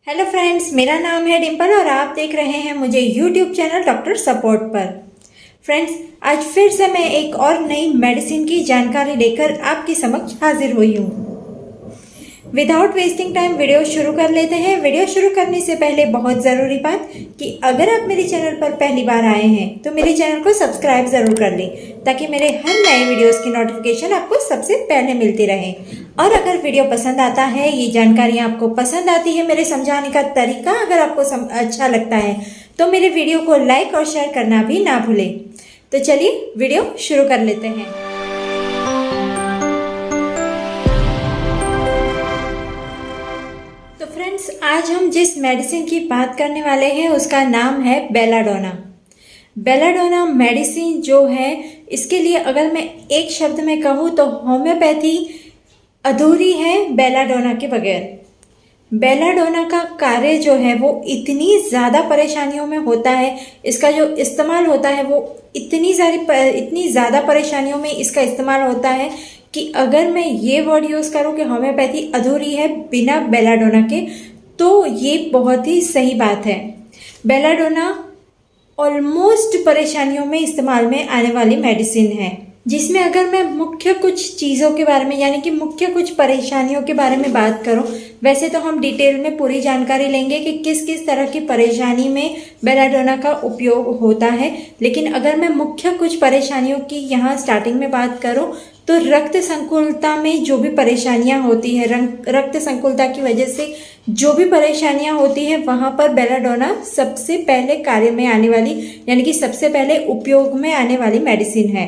Hello friends, मेरा नाम है डिम्पल और आप देख रहे हैं मुझे यूट्यूब चैनल डॉक्टर सपोर्ट पर। फ्रेंड्स, आज फिर से मैं एक और नई मेडिसिन की जानकारी लेकर आपके समक्ष हाजिर हुई हूँ। विदाउट वेस्टिंग टाइम वीडियो शुरू कर लेते हैं। वीडियो शुरू करने से पहले बहुत ज़रूरी बात कि अगर आप मेरे चैनल पर पहली बार आए हैं तो मेरे चैनल को सब्सक्राइब ज़रूर कर लें ताकि मेरे हर नए वीडियोस की नोटिफिकेशन आपको सबसे पहले मिलती रहे। और अगर वीडियो पसंद आता है, ये जानकारियाँ आपको पसंद आती है, मेरे समझाने का तरीका अगर आपको अच्छा लगता है तो मेरे वीडियो को लाइक और शेयर करना भी ना भूलें। तो चलिए वीडियो शुरू कर लेते हैं। तो फ्रेंड्स, आज हम जिस मेडिसिन की बात करने वाले हैं उसका नाम है बेलाडोना। बेलाडोना मेडिसिन जो है, इसके लिए अगर मैं एक शब्द में कहूँ तो होम्योपैथी अधूरी है बेलाडोना के बगैर। बेलाडोना का कार्य जो है वो इतनी ज़्यादा परेशानियों में होता है, इसका जो इस्तेमाल होता है वो इतनी ज़्यादा परेशानियों में इसका इस्तेमाल होता है कि अगर मैं ये वर्ड यूज़ करूँ कि होम्योपैथी अधूरी है बिना बेलाडोना के, तो ये बहुत ही सही बात है। बेलाडोना ऑलमोस्ट परेशानियों में इस्तेमाल में आने वाली मेडिसिन है, जिसमें अगर मैं मुख्य कुछ चीज़ों के बारे में यानी कि मुख्य कुछ परेशानियों के बारे में बात करूं, वैसे तो हम डिटेल में पूरी जानकारी लेंगे कि किस किस तरह की परेशानी में बेलाडोना का उपयोग होता है, लेकिन अगर मैं मुख्य कुछ परेशानियों की यहाँ स्टार्टिंग में बात करूं तो रक्त संकुलता में जो भी परेशानियां होती है, रक्त संकुलता की वजह से जो भी परेशानियां होती है, वहाँ पर बेलाडोना सबसे पहले कार्य में आने वाली यानी कि सबसे पहले उपयोग में आने वाली मेडिसिन है।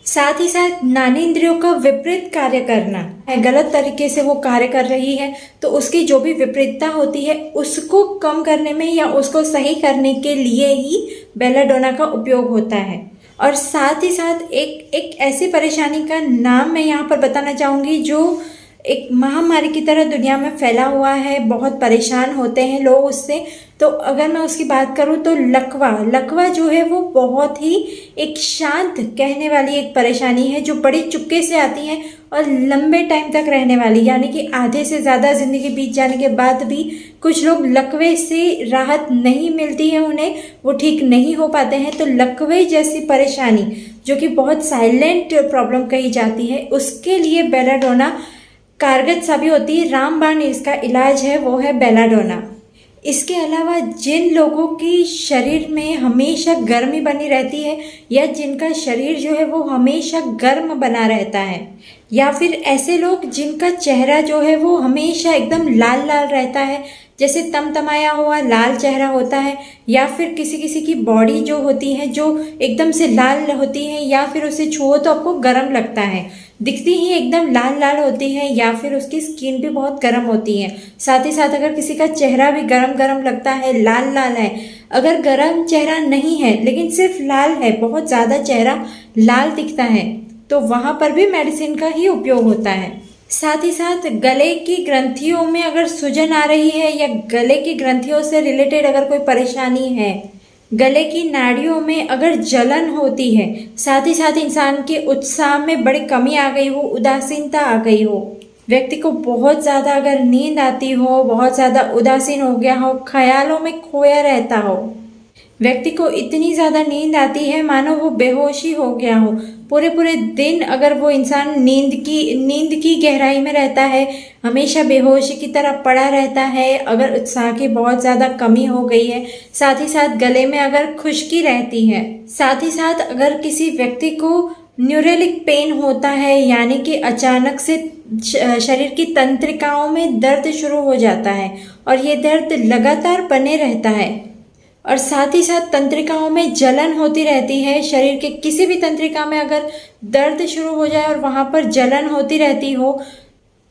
साथ ही साथ ज्ञानेंद्रियों का विपरीत कार्य करना है, गलत तरीके से वो कार्य कर रही है तो उसकी जो भी विपरीतता होती है उसको कम करने में या उसको सही करने के लिए ही बेलाडोना का उपयोग होता है। और साथ ही साथ एक ऐसी परेशानी का नाम मैं यहाँ पर बताना चाहूँगी जो एक महामारी की तरह दुनिया में फैला हुआ है, बहुत परेशान होते हैं लोग उससे। तो अगर मैं उसकी बात करूँ तो लकवा जो है वो बहुत ही एक शांत कहने वाली एक परेशानी है जो बड़ी चुपके से आती है और लंबे टाइम तक रहने वाली, यानी कि आधे से ज़्यादा ज़िंदगी बीत जाने के बाद भी कुछ लोग लकवे से राहत नहीं मिलती है, उन्हें वो ठीक नहीं हो पाते हैं। तो लकवे जैसी परेशानी जो कि बहुत साइलेंट प्रॉब्लम कही जाती है, उसके लिए बेलाडोना कारगर साबित होती है। रामबाण इसका इलाज है, वो है बेलाडोना। इसके अलावा जिन लोगों की शरीर में हमेशा गर्मी बनी रहती है या जिनका शरीर जो है वो हमेशा गर्म बना रहता है, या फिर ऐसे लोग जिनका चेहरा जो है वो हमेशा एकदम लाल लाल रहता है, जैसे तमतमाया हुआ लाल चेहरा होता है, या फिर किसी किसी की बॉडी जो होती है जो एकदम से लाल होती है, या फिर उसे छुओ तो आपको गर्म लगता है, दिखती ही एकदम लाल लाल होती है, या फिर उसकी स्किन भी बहुत गर्म होती है। साथ ही साथ अगर किसी का चेहरा भी गरम गरम लगता है, लाल लाल है, अगर गरम चेहरा नहीं है लेकिन सिर्फ लाल है, बहुत ज़्यादा चेहरा लाल दिखता है, तो वहाँ पर भी मेडिसिन का ही उपयोग होता है। साथ ही साथ गले की ग्रंथियों में अगर सूजन आ रही है या गले की ग्रंथियों से रिलेटेड अगर कोई परेशानी है, गले की नाड़ियों में अगर जलन होती है, साथ ही साथ इंसान के उत्साह में बड़ी कमी आ गई हो, उदासीनता आ गई हो, व्यक्ति को बहुत ज़्यादा अगर नींद आती हो, बहुत ज़्यादा उदासीन हो गया हो, ख्यालों में खोया रहता हो, व्यक्ति को इतनी ज़्यादा नींद आती है मानो वो बेहोशी हो गया हो, पूरे पूरे दिन अगर वो इंसान नींद की गहराई में रहता है, हमेशा बेहोशी की तरह पड़ा रहता है, अगर उत्साह की बहुत ज़्यादा कमी हो गई है, साथ ही साथ गले में अगर खुश्की रहती है, साथ ही साथ अगर किसी व्यक्ति को न्यूरोलिक पेन होता है, यानी कि अचानक से शरीर की तंत्रिकाओं में दर्द शुरू हो जाता है और ये दर्द लगातार बने रहता है, और साथ ही साथ तंत्रिकाओं में जलन होती रहती है, शरीर के किसी भी तंत्रिका में अगर दर्द शुरू हो जाए और वहाँ पर जलन होती रहती हो,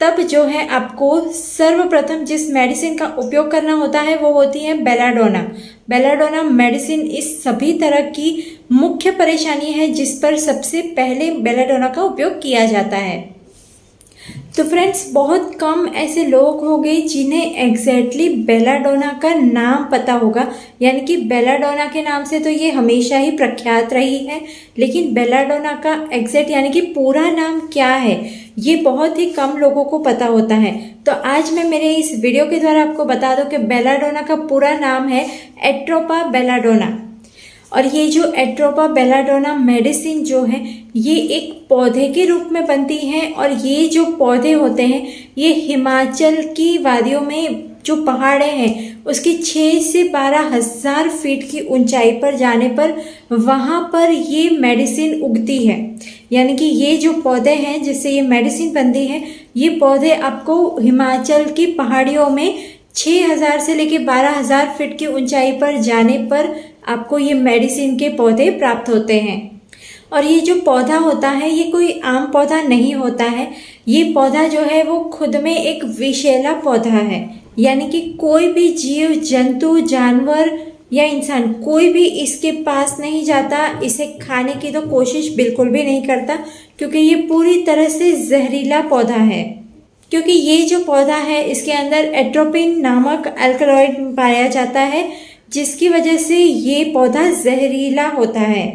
तब जो है आपको सर्वप्रथम जिस मेडिसिन का उपयोग करना होता है वो होती है बेलाडोना। बेलाडोना मेडिसिन इस सभी तरह की मुख्य परेशानी है जिस पर सबसे पहले बेलाडोना का उपयोग किया जाता है। तो फ्रेंड्स, बहुत कम ऐसे लोग होंगे जिन्हें एग्जैक्टली बेलाडोना का नाम पता होगा, यानी कि बेलाडोना के नाम से तो ये हमेशा ही प्रख्यात रही है, लेकिन बेलाडोना का एग्जैक्ट यानी कि पूरा नाम क्या है ये बहुत ही कम लोगों को पता होता है। तो आज मैं मेरे इस वीडियो के द्वारा आपको बता दूं कि बेलाडोना का पूरा नाम है एट्रोपा बेलाडोना। और ये जो एट्रोपा बेलाडोना मेडिसिन जो है ये एक पौधे के रूप में बनती है। और ये जो पौधे होते हैं ये हिमाचल की वादियों में जो पहाड़े हैं उसकी 6 से 12,000 फीट की ऊंचाई पर जाने पर वहाँ पर ये मेडिसिन उगती है। यानी कि ये जो पौधे हैं जिससे ये मेडिसिन बनती है ये पौधे आपको हिमाचल की पहाड़ियों में 6,000 से लेकर 12,000 फीट की ऊंचाई पर जाने पर आपको ये मेडिसिन के पौधे प्राप्त होते हैं। और ये जो पौधा होता है ये कोई आम पौधा नहीं होता है। ये पौधा जो है वो खुद में एक विषैला पौधा है। यानी कि कोई भी जीव जंतु जानवर या इंसान कोई भी इसके पास नहीं जाता, इसे खाने की तो कोशिश बिल्कुल भी नहीं करता, क्योंकि ये पूरी तरह से जहरीला पौधा है। क्योंकि ये जो पौधा है इसके अंदर एट्रोपिन नामक अल्कलॉइड पाया जाता है, जिसकी वजह से ये पौधा जहरीला होता है।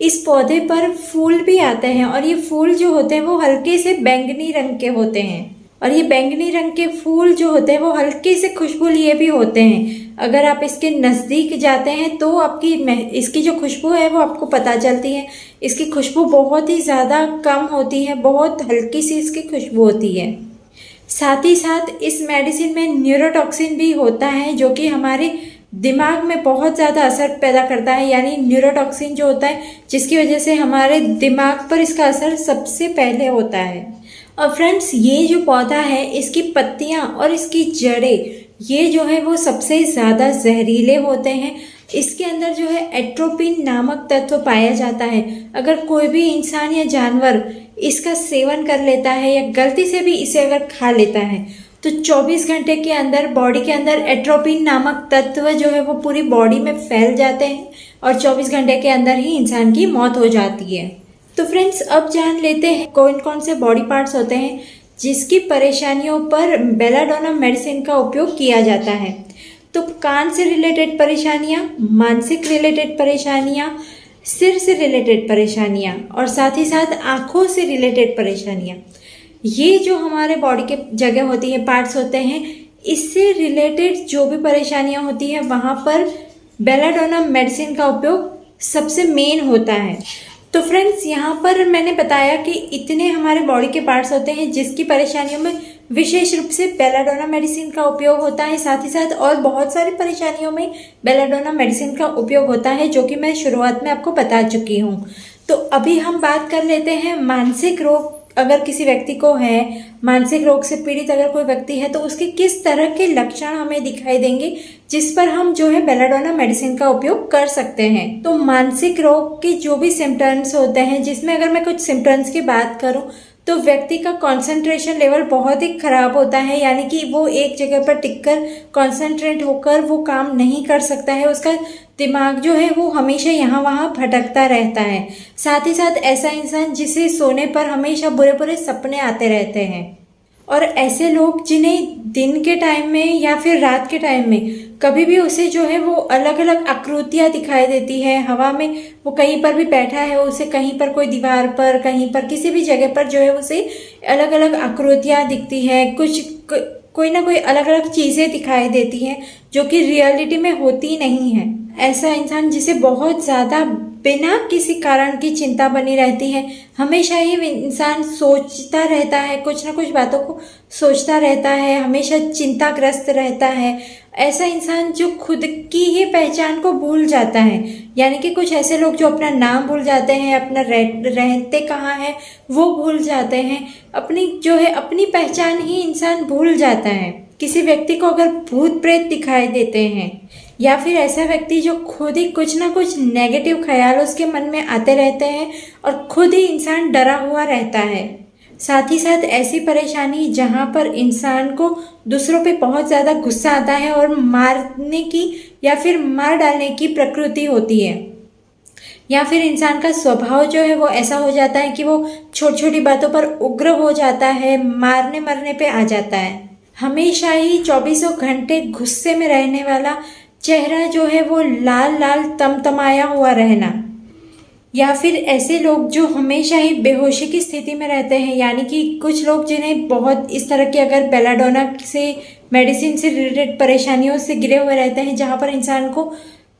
इस पौधे पर फूल भी आते हैं और ये फूल जो होते हैं वो हल्के से बैंगनी रंग के होते हैं। और ये बैंगनी रंग के फूल जो होते हैं वो हल्के से खुशबू लिए भी होते हैं। अगर आप इसके नज़दीक जाते हैं तो इसकी जो खुशबू है वो आपको पता चलती है। इसकी खुशबू बहुत ही ज़्यादा कम होती है, बहुत हल्की सी इसकी खुशबू होती है। साथ ही साथ इस मेडिसिन में न्यूरोटॉक्सिन भी होता है जो कि हमारे दिमाग में बहुत ज़्यादा असर पैदा करता है। यानी न्यूरोटॉक्सिन जो होता है जिसकी वजह से हमारे दिमाग पर इसका असर सबसे पहले होता है। और फ्रेंड्स ये जो पौधा है इसकी पत्तियां और इसकी जड़ें ये जो है वो सबसे ज़्यादा जहरीले होते हैं। इसके अंदर जो है एट्रोपिन नामक तत्व पाया जाता है। अगर कोई भी इंसान या जानवर इसका सेवन कर लेता है या गलती से भी इसे अगर खा लेता है तो 24 घंटे के अंदर बॉडी के अंदर एट्रोपिन नामक तत्व जो है वो पूरी बॉडी में फैल जाते हैं और 24 घंटे के अंदर ही इंसान की मौत हो जाती है। तो फ्रेंड्स अब जान लेते हैं कौन कौन से बॉडी पार्ट्स होते हैं जिसकी परेशानियों पर बेलाडोना मेडिसिन का उपयोग किया जाता है। तो कान से रिलेटेड परेशानियां, मानसिक रिलेटेड परेशानियां, सिर से रिलेटेड परेशानियां और साथ ही साथ आँखों से रिलेटेड परेशानियां, ये जो हमारे बॉडी के जगह होती है, पार्ट्स होते हैं, इससे रिलेटेड जो भी परेशानियां होती है वहाँ पर बेलाडोना मेडिसिन का उपयोग सबसे मेन होता है। तो फ्रेंड्स यहाँ पर मैंने बताया कि इतने हमारे बॉडी के पार्ट्स होते हैं जिसकी परेशानियों में विशेष रूप से बेलाडोना मेडिसिन का उपयोग होता है। साथ ही साथ और बहुत सारी परेशानियों में बेलाडोना मेडिसिन का उपयोग होता है जो कि मैं शुरुआत में आपको बता चुकी हूँ। तो अभी हम बात कर लेते हैं मानसिक रोग। अगर किसी व्यक्ति को है, मानसिक रोग से पीड़ित अगर कोई व्यक्ति है तो उसके किस तरह के लक्षण हमें दिखाई देंगे जिस पर हम जो है बेलाडोना मेडिसिन का उपयोग कर सकते हैं। तो मानसिक रोग के जो भी सिम्टम्स होते हैं, जिसमें अगर मैं कुछ सिम्टम्स की बात करूं तो व्यक्ति का कंसंट्रेशन लेवल बहुत ही खराब होता है। यानी कि वो एक जगह पर टिककर कंसंट्रेट होकर वो काम नहीं कर सकता है। उसका दिमाग जो है वो हमेशा यहाँ वहाँ भटकता रहता है। साथ ही साथ ऐसा इंसान जिसे सोने पर हमेशा बुरे बुरे सपने आते रहते हैं। और ऐसे लोग जिन्हें दिन के टाइम में या फिर रात के टाइम में कभी भी उसे जो है वो अलग अलग आकृतियाँ दिखाई देती है हवा में। वो कहीं पर भी बैठा है, उसे कहीं पर कोई दीवार पर, कहीं पर किसी भी जगह पर जो है उसे अलग अलग आकृतियाँ दिखती है, कोई ना कोई अलग अलग चीज़ें दिखाई देती हैं जो कि रियलिटी में होती नहीं है। ऐसा इंसान जिसे बहुत ज़्यादा बिना किसी कारण की चिंता बनी रहती है, हमेशा ही इंसान सोचता रहता है, कुछ ना कुछ बातों को सोचता रहता है, हमेशा चिंताग्रस्त रहता है। ऐसा इंसान जो खुद की ही पहचान को भूल जाता है। यानी कि कुछ ऐसे लोग जो अपना नाम भूल जाते हैं, अपना रहते कहाँ हैं वो भूल जाते हैं, अपनी पहचान ही इंसान भूल जाता है। किसी व्यक्ति को अगर भूत प्रेत दिखाई देते हैं या फिर ऐसा व्यक्ति जो खुद ही कुछ ना कुछ नेगेटिव ख्याल उसके मन में आते रहते हैं और खुद ही इंसान डरा हुआ रहता है। साथ ही साथ ऐसी परेशानी जहाँ पर इंसान को दूसरों पे बहुत ज़्यादा गुस्सा आता है और मारने की या फिर मार डालने की प्रकृति होती है, या फिर इंसान का स्वभाव जो है वो ऐसा हो जाता है कि वो छोटी छोटी बातों पर उग्र हो जाता है, मारने मरने पे आ जाता है। हमेशा ही 24 घंटे गुस्से में रहने वाला, चेहरा जो है वो लाल लाल तमतमाया हुआ रहना, या फिर ऐसे लोग जो हमेशा ही बेहोशी की स्थिति में रहते हैं, यानी कि कुछ लोग जिन्हें बहुत इस तरह की अगर बेलाडोना से मेडिसिन से रिलेटेड परेशानियों से घिरे हुए रहते हैं, जहाँ पर इंसान को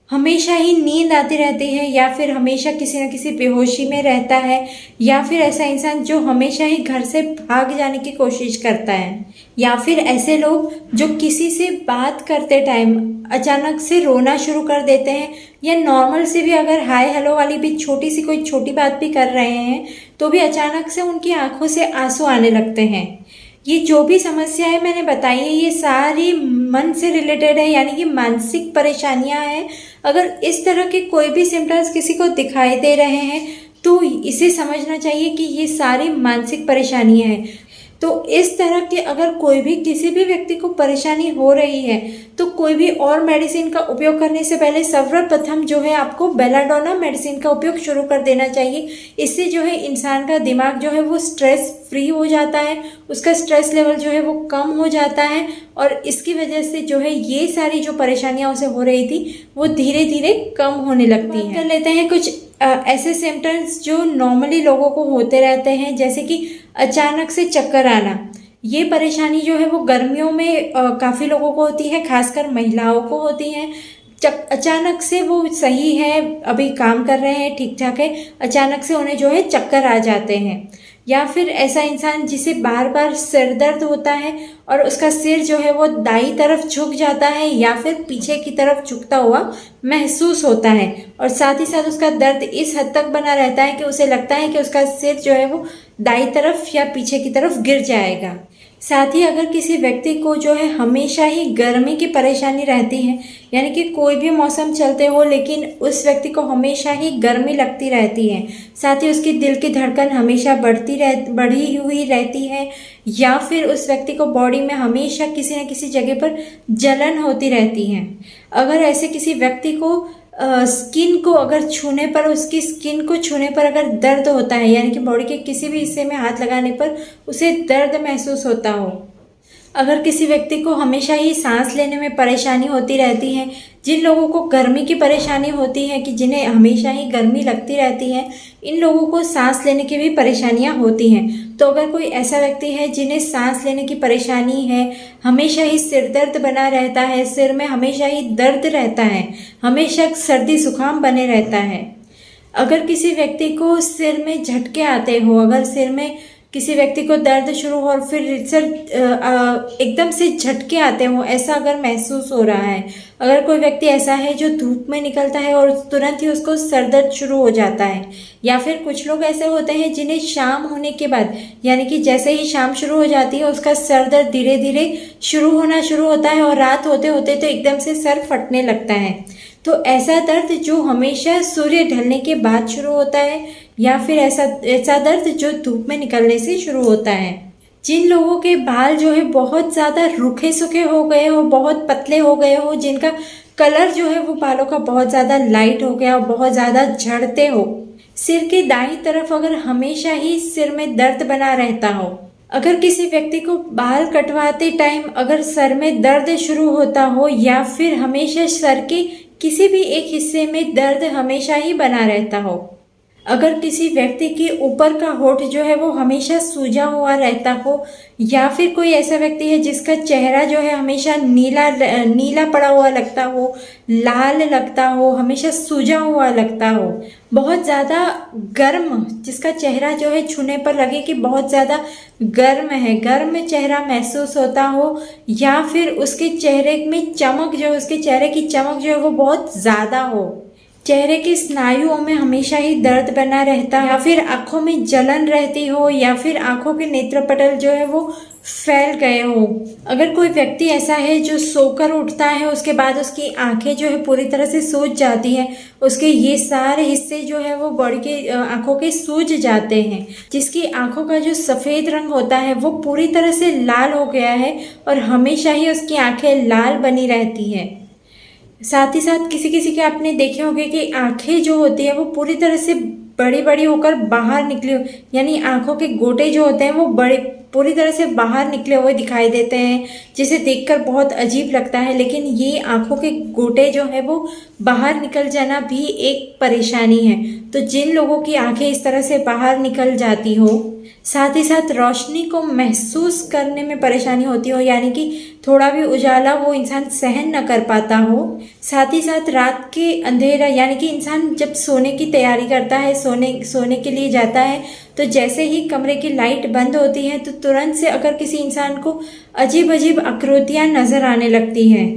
हमेशा ही नींद आती रहती है या फिर हमेशा किसी न किसी बेहोशी में रहता है, या फिर ऐसा इंसान जो हमेशा ही घर से भाग जाने की कोशिश करता है, या फिर ऐसे लोग जो किसी से बात करते टाइम अचानक से रोना शुरू कर देते हैं, या नॉर्मल से भी अगर हाय हेलो वाली भी छोटी सी कोई छोटी बात भी कर रहे हैं तो भी अचानक से उनकी आंखों से आंसू आने लगते हैं। ये जो भी समस्याएं मैंने बताई है ये सारी मन से रिलेटेड है, यानी कि मानसिक परेशानियां हैं। अगर इस तरह के कोई भी सिम्टम्स किसी को दिखाई दे रहे हैं तो इसे समझना चाहिए कि ये सारी मानसिक परेशानियां हैं। तो इस तरह के अगर कोई भी किसी भी व्यक्ति को परेशानी हो रही है तो कोई भी और मेडिसिन का उपयोग करने से पहले सर्वप्रथम जो है आपको बेलाडोना मेडिसिन का उपयोग शुरू कर देना चाहिए। इससे जो है इंसान का दिमाग जो है वो स्ट्रेस फ्री हो जाता है, उसका स्ट्रेस लेवल जो है वो कम हो जाता है, और इसकी वजह से जो है ये सारी जो परेशानियां उसे हो रही थी वो धीरे धीरे कम होने लगती हैं। कर लेते हैं कुछ ऐसे सिम्टम्स जो नॉर्मली लोगों को होते रहते हैं, जैसे कि अचानक से चक्कर आना। ये परेशानी जो है वो गर्मियों में काफ़ी लोगों को होती है, खासकर महिलाओं को होती है। अचानक से वो सही है, अभी काम कर रहे हैं, ठीक ठाक है, अचानक से उन्हें जो है चक्कर आ जाते हैं। या फिर ऐसा इंसान जिसे बार बार सिर दर्द होता है और उसका सिर जो है वो दाईं तरफ झुक जाता है या फिर पीछे की तरफ झुकता हुआ महसूस होता है, और साथ ही साथ उसका दर्द इस हद तक बना रहता है कि उसे लगता है कि उसका सिर जो है वो दाईं तरफ या पीछे की तरफ गिर जाएगा। साथ ही अगर किसी व्यक्ति को जो है हमेशा ही गर्मी की परेशानी रहती है, यानी कि कोई भी मौसम चलते हो लेकिन उस व्यक्ति को हमेशा ही गर्मी लगती रहती है, साथ ही उसकी दिल की धड़कन हमेशा बढ़ी हुई रहती है, या फिर उस व्यक्ति को बॉडी में हमेशा किसी न किसी जगह पर जलन होती रहती है। अगर ऐसे किसी व्यक्ति को स्किन को अगर छूने पर, उसकी स्किन को छूने पर अगर दर्द होता है, यानी कि बॉडी के किसी भी हिस्से में हाथ लगाने पर उसे दर्द महसूस होता हो, अगर किसी व्यक्ति को हमेशा ही सांस लेने में परेशानी होती रहती है, जिन लोगों को गर्मी की परेशानी होती है कि जिन्हें हमेशा ही गर्मी लगती रहती है, इन लोगों को सांस लेने की भी परेशानियां होती हैं। तो अगर कोई ऐसा व्यक्ति है जिन्हें सांस लेने की परेशानी है, हमेशा ही सिर दर्द बना रहता है, सिर में हमेशा ही दर्द रहता है, हमेशा सर्दी जुकाम बने रहता है, अगर किसी व्यक्ति को सिर में झटके आते हो, अगर सिर में किसी व्यक्ति को दर्द शुरू हो और फिर सर एकदम से झटके आते हो, ऐसा अगर महसूस हो रहा है, अगर कोई व्यक्ति ऐसा है जो धूप में निकलता है और तुरंत ही उसको सर दर्द शुरू हो जाता है, या फिर कुछ लोग ऐसे होते हैं जिन्हें शाम होने के बाद, यानी कि जैसे ही शाम शुरू हो जाती है उसका सर दर्द धीरे धीरे शुरू होता है और रात होते होते तो एकदम से सर फटने लगता है। तो ऐसा दर्द जो हमेशा सूर्य ढलने के बाद शुरू होता है, या फिर ऐसा दर्द जो धूप में निकलने से शुरू होता है। जिन लोगों के बाल जो है बहुत ज़्यादा रूखे सूखे हो गए हो, बहुत पतले हो गए हो, जिनका कलर जो है वो बालों का बहुत ज़्यादा लाइट हो गया हो, बहुत ज़्यादा झड़ते हो, सिर के दाईं तरफ अगर हमेशा ही सिर में दर्द बना रहता हो, अगर किसी व्यक्ति को बाल कटवाते टाइम अगर सर में दर्द शुरू होता हो, या फिर हमेशा सर के किसी भी एक हिस्से में दर्द हमेशा ही बना रहता हो, अगर किसी व्यक्ति के ऊपर का होंठ जो है वो हमेशा सूजा हुआ रहता हो, या फिर कोई ऐसा व्यक्ति है जिसका चेहरा जो है हमेशा नीला पड़ा हुआ लगता हो, लाल लगता हो, हमेशा सूजा हुआ लगता हो, बहुत ज़्यादा गर्म, जिसका चेहरा जो है छूने पर लगे कि बहुत ज़्यादा गर्म है, गर्म चेहरा महसूस होता हो, या फिर उसके चेहरे में चमक जो है, उसके चेहरे की चमक जो है वो बहुत ज़्यादा हो, चेहरे के स्नायुओं में हमेशा ही दर्द बना रहता, या फिर आंखों में जलन रहती हो, या फिर आंखों के नेत्रपटल जो है वो फैल गए हो, अगर कोई व्यक्ति ऐसा है जो सोकर उठता है उसके बाद उसकी आंखें जो है पूरी तरह से सूज जाती है, उसके ये सारे हिस्से जो है वो बॉडी के आंखों के सूज जाते हैं, जिसकी आंखों का जो सफ़ेद रंग होता है वो पूरी तरह से लाल हो गया है और हमेशा ही उसकी आंखें लाल बनी रहती है। साथ ही साथ किसी किसी के आपने देखे होंगे कि आंखें जो होती है वो पूरी तरह से बड़ी बड़ी होकर बाहर निकली हो, यानी आंखों के गोटे जो होते हैं वो बड़े पूरी तरह से बाहर निकले हुए दिखाई देते हैं, जिसे देखकर बहुत अजीब लगता है। लेकिन ये आंखों के गोटे जो है वो बाहर निकल जाना भी एक परेशानी है। तो जिन लोगों की आंखें इस तरह से बाहर निकल जाती हो, साथ ही साथ रोशनी को महसूस करने में परेशानी होती हो, यानी कि थोड़ा भी उजाला वो इंसान सहन न कर पाता हो, साथ ही साथ रात के अंधेरा, यानी कि इंसान जब सोने की तैयारी करता है, सोने के लिए जाता है, तो जैसे ही कमरे की लाइट बंद होती है तो तुरंत से अगर किसी इंसान को अजीब अजीब आकृतियाँ नजर आने लगती हैं,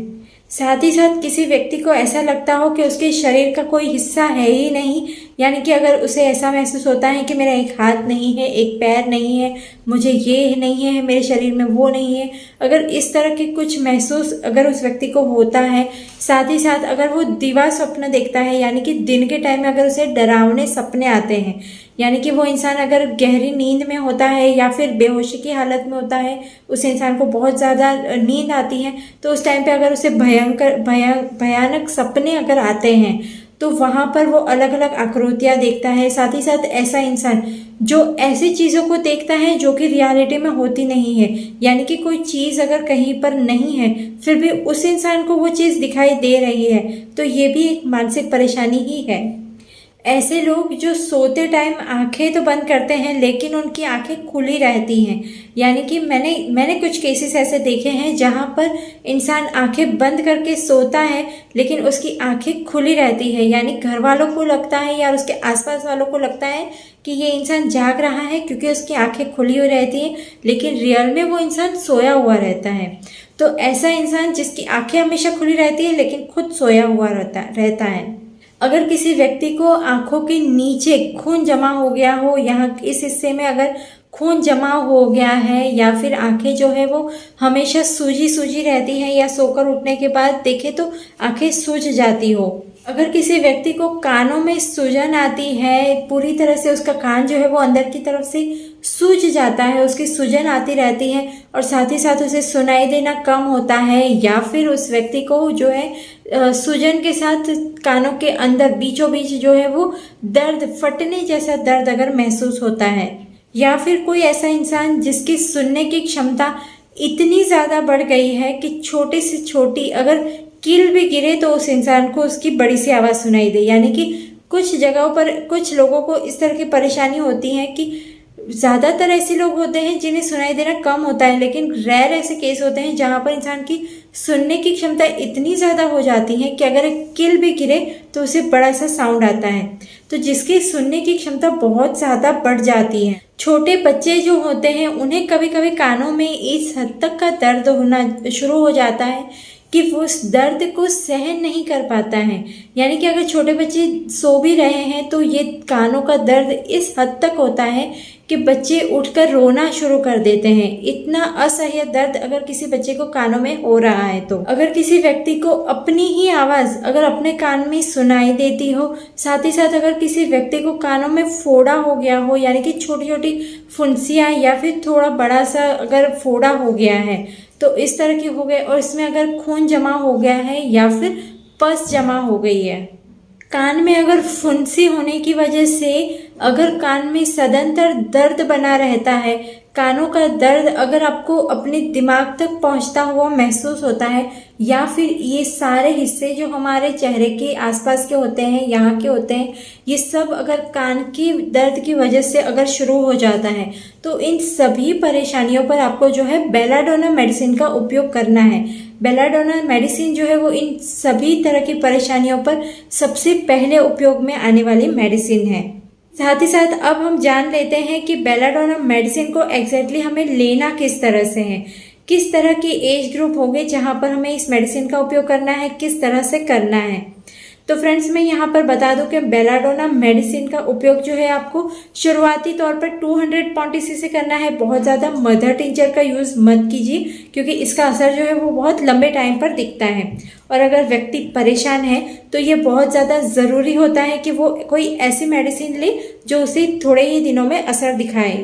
साथ ही साथ किसी व्यक्ति को ऐसा लगता हो कि उसके शरीर का कोई हिस्सा है ही नहीं, यानी कि अगर उसे ऐसा महसूस होता है कि मेरा एक हाथ नहीं है, एक पैर नहीं है, मुझे ये नहीं है, मेरे शरीर में वो नहीं है, अगर इस तरह के कुछ महसूस अगर उस व्यक्ति को होता है, साथ ही साथ अगर वो दिवा स्वप्न देखता है, यानी कि दिन के टाइम में अगर उसे डरावने सपने आते हैं, यानी कि वो इंसान अगर गहरी नींद में होता है या फिर बेहोशी की हालत में होता है, उस इंसान को बहुत ज़्यादा नींद आती है, तो उस टाइम पे अगर उसे भयानक सपने अगर आते हैं तो वहाँ पर वो अलग अलग आकृतियाँ देखता है। साथ ही साथ ऐसा इंसान जो ऐसी चीज़ों को देखता है जो कि रियलिटी में होती नहीं है, यानी कि कोई चीज़ अगर कहीं पर नहीं है फिर भी उस इंसान को वो चीज़ दिखाई दे रही है, तो ये भी एक मानसिक परेशानी ही है। ऐसे लोग जो सोते टाइम आंखें तो बंद करते हैं लेकिन उनकी आंखें खुली रहती हैं, यानी कि मैंने कुछ केसेस ऐसे देखे हैं जहां पर इंसान आंखें बंद करके सोता है लेकिन उसकी आंखें खुली रहती है, यानी घर वालों को लगता है या उसके आसपास वालों को लगता है कि ये इंसान जाग रहा है क्योंकि उसकी आंखें खुली हुई रहती हैं, लेकिन रियल में वो इंसान सोया हुआ रहता है। तो ऐसा इंसान जिसकी आंखें हमेशा खुली रहती है लेकिन खुद सोया हुआ रहता है। अगर किसी व्यक्ति को आंखों के नीचे खून जमा हो गया हो, यहाँ इस हिस्से में अगर खून जमा हो गया है, या फिर आंखें जो है वो हमेशा सूजी रहती हैं, या सोकर उठने के बाद देखें तो आंखें सूज जाती हो, अगर किसी व्यक्ति को कानों में सूजन आती है, पूरी तरह से उसका कान जो है वो अंदर की तरफ से सूज जाता है, उसकी सूजन आती रहती है और साथ ही साथ उसे सुनाई देना कम होता है, या फिर उस व्यक्ति को जो है सूजन के साथ कानों के अंदर बीचों बीच जो है वो दर्द, फटने जैसा दर्द अगर महसूस होता है, या फिर कोई ऐसा इंसान जिसकी सुनने की क्षमता इतनी ज़्यादा बढ़ गई है कि छोटी से छोटी अगर कील भी गिरे तो उस इंसान को उसकी बड़ी सी आवाज़ सुनाई दे, यानी कि कुछ जगहों पर कुछ लोगों को इस तरह की परेशानी होती है कि ज़्यादातर ऐसे लोग होते हैं जिन्हें सुनाई देना कम होता है, लेकिन रेयर ऐसे केस होते हैं जहाँ पर इंसान की सुनने की क्षमता इतनी ज़्यादा हो जाती है कि अगर एक किल भी गिरे तो उसे बड़ा सा साउंड आता है, तो जिसकी सुनने की क्षमता बहुत ज़्यादा बढ़ जाती है। छोटे बच्चे जो होते हैं उन्हें कभी कभी कानों में इस हद तक का दर्द होना शुरू हो जाता है कि वो उस दर्द को सहन नहीं कर पाता है, यानी कि अगर छोटे बच्चे सो भी रहे हैं तो ये कानों का दर्द इस हद तक होता है कि बच्चे उठकर रोना शुरू कर देते हैं। इतना असह्य दर्द अगर किसी बच्चे को कानों में हो रहा है, तो अगर किसी व्यक्ति को अपनी ही आवाज़ अगर अपने कान में सुनाई देती हो, साथ ही साथ अगर किसी व्यक्ति को कानों में फोड़ा हो गया हो, यानी कि छोटी छोटी फुंसियाँ या फिर थोड़ा बड़ा सा अगर फोड़ा हो गया है, तो इस तरह की हो गए और इसमें अगर खून जमा हो गया है या फिर पस जमा हो गई है, कान में अगर फुंसी होने की वजह से अगर कान में सदंतर दर्द बना रहता है, कानों का दर्द अगर आपको अपने दिमाग तक पहुंचता हुआ महसूस होता है, या फिर ये सारे हिस्से जो हमारे चेहरे के आसपास के होते हैं, यहाँ के होते हैं, ये सब अगर कान की दर्द की वजह से अगर शुरू हो जाता है, तो इन सभी परेशानियों पर आपको जो है बेलाडोना मेडिसिन का उपयोग करना है। बेलाडोना मेडिसिन जो है वो इन सभी तरह की परेशानियों पर सबसे पहले उपयोग में आने वाली मेडिसिन है। साथ ही साथ अब हम जान लेते हैं कि बेलाडोना मेडिसिन को एग्जैक्टली हमें लेना किस तरह से है, किस तरह की एज ग्रुप होगी जहाँ पर हमें इस मेडिसिन का उपयोग करना है, किस तरह से करना है। तो फ्रेंड्स मैं यहाँ पर बता दूं कि बेलाडोना मेडिसिन का उपयोग जो है आपको शुरुआती तौर पर 200 पॉन्टीसी से करना है। बहुत ज़्यादा मदर टिंचर का यूज़ मत कीजिए क्योंकि इसका असर जो है वो बहुत लंबे टाइम पर दिखता है, और अगर व्यक्ति परेशान है तो ये बहुत ज़्यादा ज़रूरी होता है कि वो कोई ऐसी मेडिसिन ले जो उसे थोड़े ही दिनों में असर दिखाए।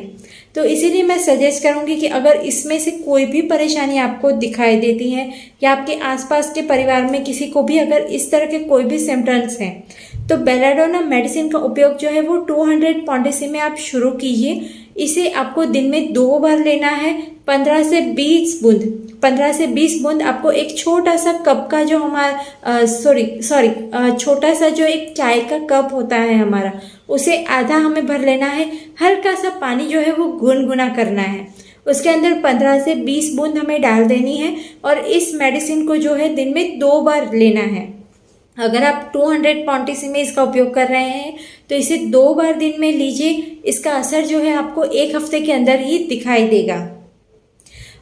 तो इसीलिए मैं सजेस्ट करूंगी कि अगर इसमें से कोई भी परेशानी आपको दिखाई देती है या आपके आसपास के परिवार में किसी को भी अगर इस तरह के कोई भी सिम्टम्स हैं, तो बेलाडोना मेडिसिन का उपयोग जो है वो 200 पॉन्टीसी में आप शुरू कीजिए। इसे आपको दिन में 2 बार लेना है, 15 से 20 बूंद 15 से 20 बूंद आपको एक छोटा सा कप का जो हमारा छोटा सा जो एक चाय का कप होता है हमारा, उसे आधा हमें भर लेना है। हल्का सा पानी जो है वो गुनगुना करना है, उसके अंदर 15 से 20 बूंद हमें डाल देनी है और इस मेडिसिन को जो है दिन में 2 बार लेना है। अगर आप 200 क्वांटिटी में इसका उपयोग कर रहे हैं तो इसे 2 बार दिन में लीजिए। इसका असर जो है आपको 1 हफ्ते के अंदर ही दिखाई देगा।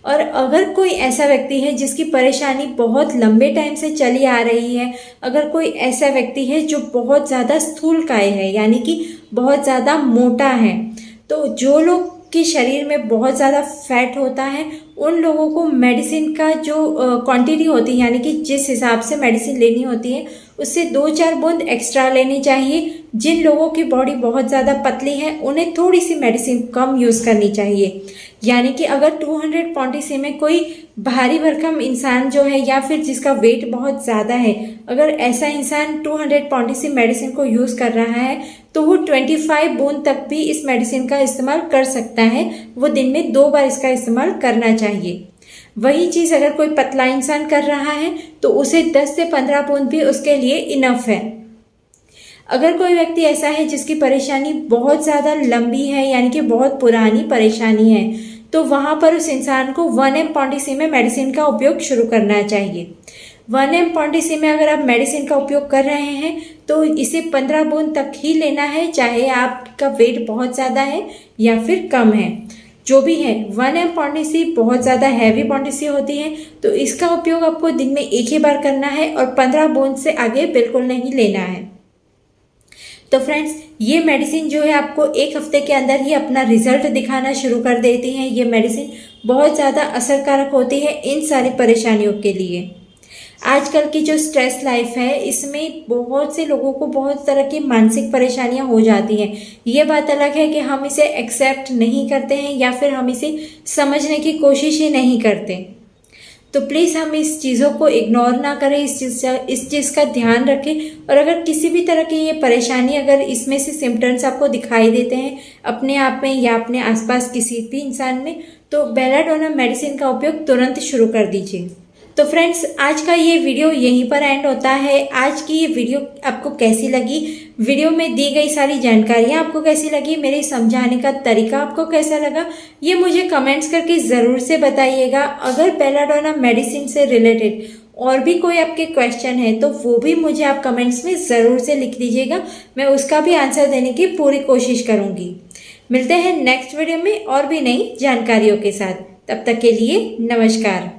और अगर कोई ऐसा व्यक्ति है जिसकी परेशानी बहुत लंबे टाइम से चली आ रही है, अगर कोई ऐसा व्यक्ति है जो बहुत ज़्यादा स्थूलकाय है यानी कि बहुत ज़्यादा मोटा है, तो जो लोग के शरीर में बहुत ज़्यादा फैट होता है उन लोगों को मेडिसिन का जो क्वांटिटी होती है यानी कि जिस हिसाब से मेडिसिन लेनी होती है उससे 2-4 बूंद एक्स्ट्रा लेनी चाहिए। जिन लोगों की बॉडी बहुत ज़्यादा पतली है उन्हें थोड़ी सी मेडिसिन कम यूज़ करनी चाहिए। यानी कि अगर 200 क्वांटिटी में कोई भारी भरकम इंसान जो है या फिर जिसका वेट बहुत ज़्यादा है, अगर ऐसा इंसान 200 क्वांटिटी मेडिसिन को यूज़ कर रहा है तो वो 25 बूंद तक भी इस मेडिसिन का इस्तेमाल कर सकता है। वो दिन में 2 बार इसका इस्तेमाल करना चाहिए। वही चीज़ अगर कोई पतला इंसान कर रहा है तो उसे 10 से 15 बूंद भी उसके लिए इनफ है। अगर कोई व्यक्ति ऐसा है जिसकी परेशानी बहुत ज़्यादा लंबी है यानी कि बहुत पुरानी परेशानी है, तो वहाँ पर उस इंसान को 1 mg क्वांटिटी में मेडिसिन का उपयोग शुरू करना चाहिए। 1 mg क्वांटिटी में अगर आप मेडिसिन का उपयोग कर रहे हैं तो इसे 15 बूंद तक ही लेना है, चाहे आपका वेट बहुत ज़्यादा है या फिर कम है। जो भी है 1 mg क्वांटिटी बहुत ज़्यादा हैवी क्वांटिटी होती है तो इसका उपयोग आपको दिन में 1 ही बार करना है और 15 बूंद से आगे बिल्कुल नहीं लेना है। तो फ्रेंड्स, ये मेडिसिन जो है आपको 1 हफ्ते के अंदर ही अपना रिजल्ट दिखाना शुरू कर देती है। ये मेडिसिन बहुत ज़्यादा असरकारक होती है इन सारी परेशानियों के लिए। आजकल की जो स्ट्रेस लाइफ है इसमें बहुत से लोगों को बहुत तरह की मानसिक परेशानियां हो जाती हैं। ये बात अलग है कि हम इसे एक्सेप्ट नहीं करते हैं या फिर हम इसे समझने की कोशिश ही नहीं करते। तो प्लीज़ हम इस चीज़ों को इग्नोर ना करें, इस चीज़ का ध्यान रखें। और अगर किसी भी तरह की ये परेशानी अगर इसमें से सिम्टम्स आपको दिखाई देते हैं अपने आप में या अपने आसपास किसी भी इंसान में, तो बेलाडोना मेडिसिन का उपयोग तुरंत शुरू कर दीजिए। तो फ्रेंड्स, आज का ये वीडियो यहीं पर एंड होता है। आज की ये वीडियो आपको कैसी लगी, वीडियो में दी गई सारी जानकारियाँ आपको कैसी लगी, मेरे समझाने का तरीका आपको कैसा लगा, ये मुझे कमेंट्स करके ज़रूर से बताइएगा। अगर बेलाडोना मेडिसिन से रिलेटेड और भी कोई आपके क्वेश्चन है तो वो भी मुझे आप कमेंट्स में ज़रूर से लिख दीजिएगा, मैं उसका भी आंसर देने की पूरी कोशिश करूँगी। मिलते हैं नेक्स्ट वीडियो में और भी नई जानकारियों के साथ। तब तक के लिए नमस्कार।